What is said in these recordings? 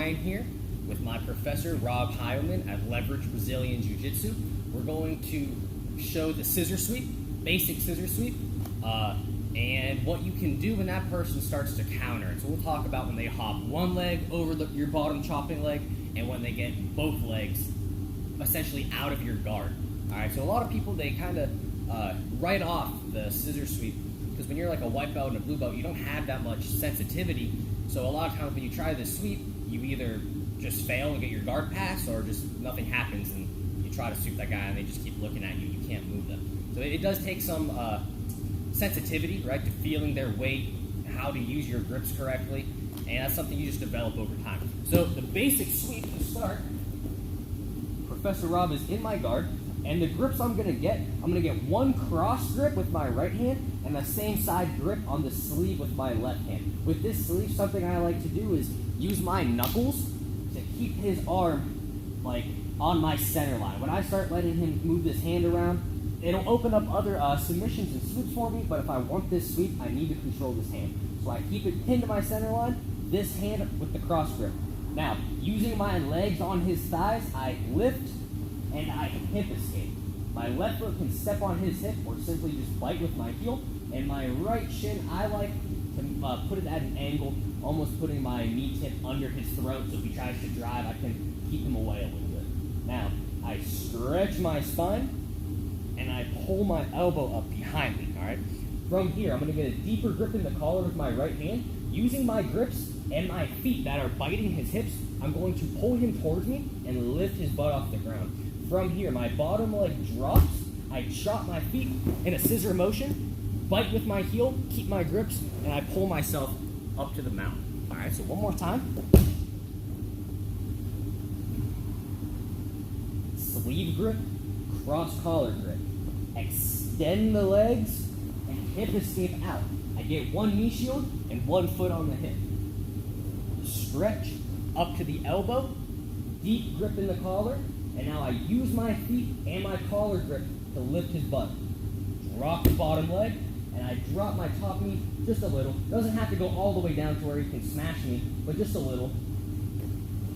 Ryan here with my professor, Rob Heilman at Leverage Brazilian Jiu-Jitsu. We're going to show the scissor sweep, basic scissor sweep, and what you can do when that person starts to counter it. So we'll talk about when they hop one leg over your bottom chopping leg and when they get both legs essentially out of your guard. All right, so a lot of people, they kind of write off the scissor sweep because when you're like a white belt and a blue belt, you don't have that much sensitivity. So a lot of times when you try this sweep, you either just fail and get your guard pass, or just nothing happens and you try to sweep that guy and they just keep looking at you. You can't move them. So it does take some sensitivity, right, to feeling their weight, how to use your grips correctly, and that's something you just develop over time. So the basic sweep to start, Professor Rob is in my guard, and the grips I'm going to get one cross grip with my right hand and the same side grip on the sleeve with my left hand. With this sleeve, something I like to do is use my knuckles to keep his arm like on my center line. When I start letting him move this hand around, it'll open up other submissions and sweeps for me, but if I want this sweep, I need to control this hand. So I keep it pinned to my center line, this hand with the cross grip. Now, using my legs on his thighs, I lift and I hip escape. My left foot can step on his hip or simply just bite with my heel, and my right shin, I like to put it at an angle, almost putting my knee tip under his throat, so if he tries to drive, I can keep him away a little bit. Now, I stretch my spine, and I pull my elbow up behind me, all right? From here, I'm going to get a deeper grip in the collar with my right hand. Using my grips and my feet that are biting his hips, I'm going to pull him towards me and lift his butt off the ground. From here, my bottom leg drops, I chop my feet in a scissor motion, bite with my heel, keep my grips, and I pull myself up to the mount. All right, so one more time. Sleeve grip, cross collar grip. Extend the legs and hip escape out. I get one knee shield and one foot on the hip. Stretch up to the elbow, deep grip in the collar, and now I use my feet and my collar grip to lift his butt. Drop the bottom leg, and I drop my top knee just a little. Doesn't have to go all the way down to where he can smash me, but just a little.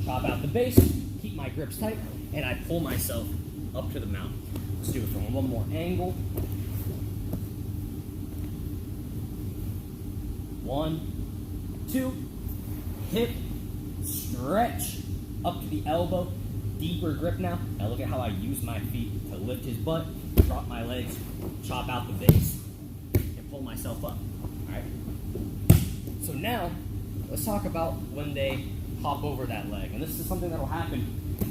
Chop out the base, keep my grips tight, and I pull myself up to the mount. Let's do it from one more angle. 1, 2, hip, stretch, up to the elbow, deeper grip now. Now look at how I use my feet to lift his butt, drop my legs, chop out the base, and pull myself up, all right? So now, let's talk about when they hop over that leg. And this is something that will happen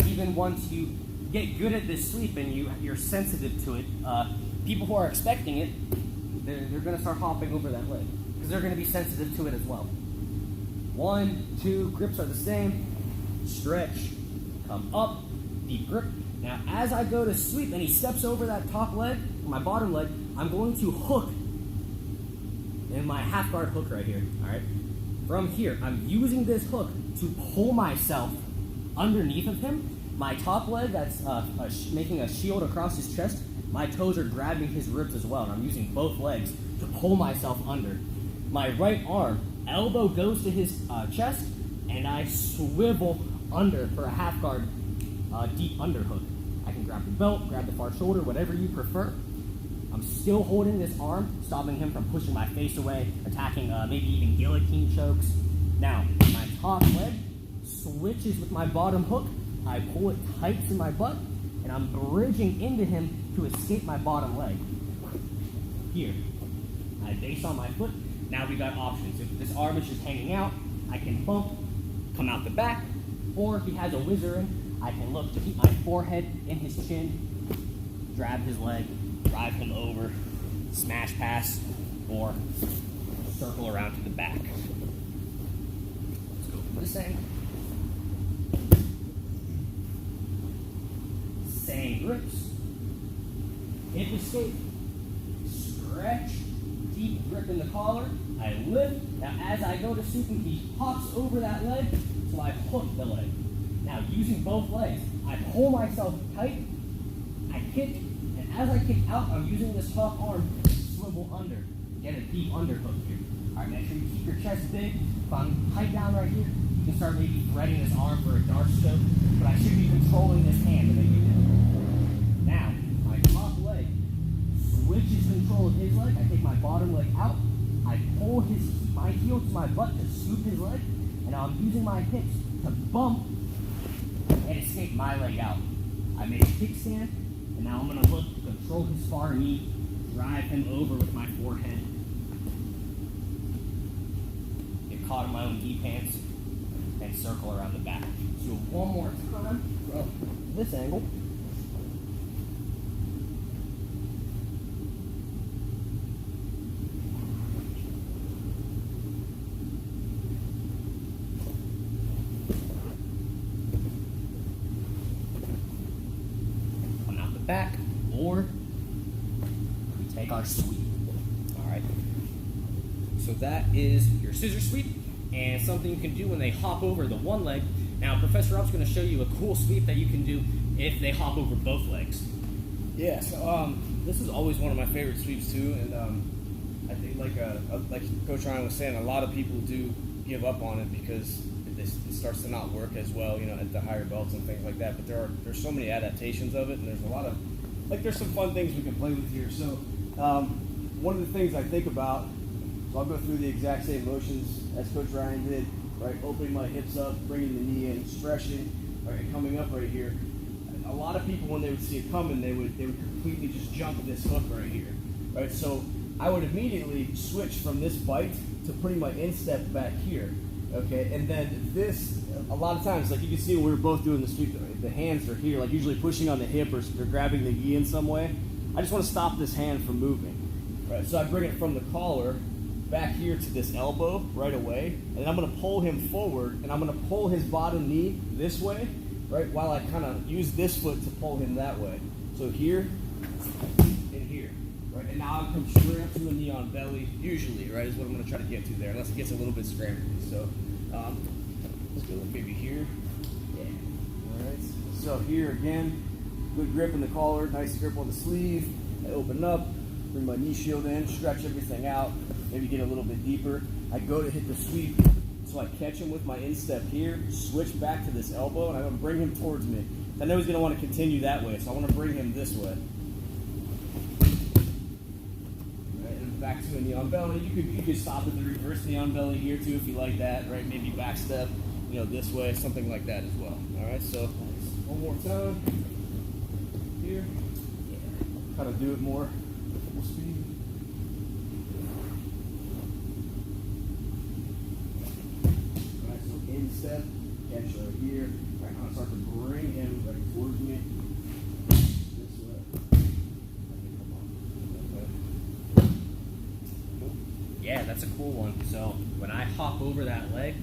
even once you get good at this sweep and you're sensitive to it. People who are expecting it, they're going to start hopping over that leg because they're going to be sensitive to it as well. 1, 2, grips are the same. Stretch, come up, deep grip. Now, as I go to sweep and he steps over that top leg, my bottom leg, I'm going to hook in my half guard hook right here, all right? From here, I'm using this hook to pull myself underneath of him. My top leg, that's making a shield across his chest, my toes are grabbing his ribs as well, and I'm using both legs to pull myself under. My right arm, elbow goes to his chest, and I swivel under for a half guard deep underhook. I can grab the belt, grab the far shoulder, whatever you prefer. I'm still holding this arm, stopping him from pushing my face away, attacking maybe even guillotine chokes. Now, my top leg switches with my bottom hook. I pull it tight to my butt, and I'm bridging into him to escape my bottom leg. Here, I base on my foot. Now we got options. If this arm is just hanging out, I can bump, come out the back, or if he has a whizzer in, I can look to keep my forehead in his chin, grab his leg, drive him over, smash pass, or circle around to the back. Let's go for this end. Same grips. Hip escape. Stretch. Deep grip in the collar. I lift. Now as I go to sweeping, he hops over that leg, so I hook the leg. Now using both legs, I pull myself tight, I kick, and as I kick out, I'm using this top arm to swivel under. Get a deep underhook here. All right, make sure you keep your chest big. If I'm tight down right here, You can start maybe threading his arm for a dart stroke, but I should be controlling this hand to make it do. Now, my top leg switches control of his leg. I take my bottom leg out. I pull my heel to my butt to scoop his leg, and now I'm using my hips to bump and escape my leg out. I make a kickstand, and now I'm going to look to control his far knee, drive him over with my forehead, get caught in my own knee pants, and circle around the back. So one more time from this angle. Back, or we take our sweep. All right. So that is your scissor sweep, and something you can do when they hop over the one leg. Now, Professor Rob's going to show you a cool sweep that you can do if they hop over both legs. Yeah. So this is always one of my favorite sweeps too, and I think like Coach Ryan was saying, a lot of people do give up on it because it starts to not work as well, you know, at the higher belts and things like that. But there's so many adaptations of it, and there's a lot of there's some fun things we can play with here. So one of the things I think about, so I'll go through the exact same motions as Coach Ryan did, right? Opening my hips up, bringing the knee in, stretching, right, and coming up right here. A lot of people, when they would see it coming, they would completely just jump this hook right here, right? So I would immediately switch from this bite to putting my instep back here. Okay, and then this, a lot of times, like you can see when we were both doing the sweep, the hands are here, like usually pushing on the hip or grabbing the gi in some way. I just want to stop this hand from moving. Right, so I bring it from the collar back here to this elbow right away, and I'm going to pull him forward, and I'm going to pull his bottom knee this way, right, while I kind of use this foot to pull him that way. So here and here. Right, and now I'll come straight up to a knee on belly, usually, right, is what I'm going to try to get to there, unless it gets a little bit scrambled. So let's go maybe here. Yeah. All right. So here again, good grip in the collar, nice grip on the sleeve. I open up, bring my knee shield in, stretch everything out, maybe get a little bit deeper. I go to hit the sweep, so I catch him with my instep here, switch back to this elbow, and I'm going to bring him towards me. I know he's going to want to continue that way, so I want to bring him this way. Back to a knee on belly. You could stop at the reverse knee on belly here too if you like that, right? Maybe back step, you know, this way, something like that as well. All right, so one more time here. Kind of do it more full speed. All right, so instep, catch right here. All right, now I start to bring him right towards me. Yeah, that's a cool one. So when I hop over that leg,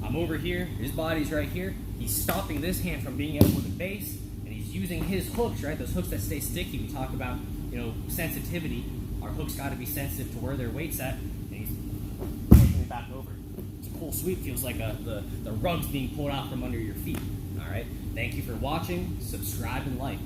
I'm over here, his body's right here. He's stopping this hand from being able to base, and he's using his hooks, right? Those hooks that stay sticky. We talk about, you know, sensitivity. Our hooks got to be sensitive to where their weight's at, and he's taking it back over. It's a cool sweep. Feels like the rug's being pulled out from under your feet. All right. Thank you for watching. Subscribe and like.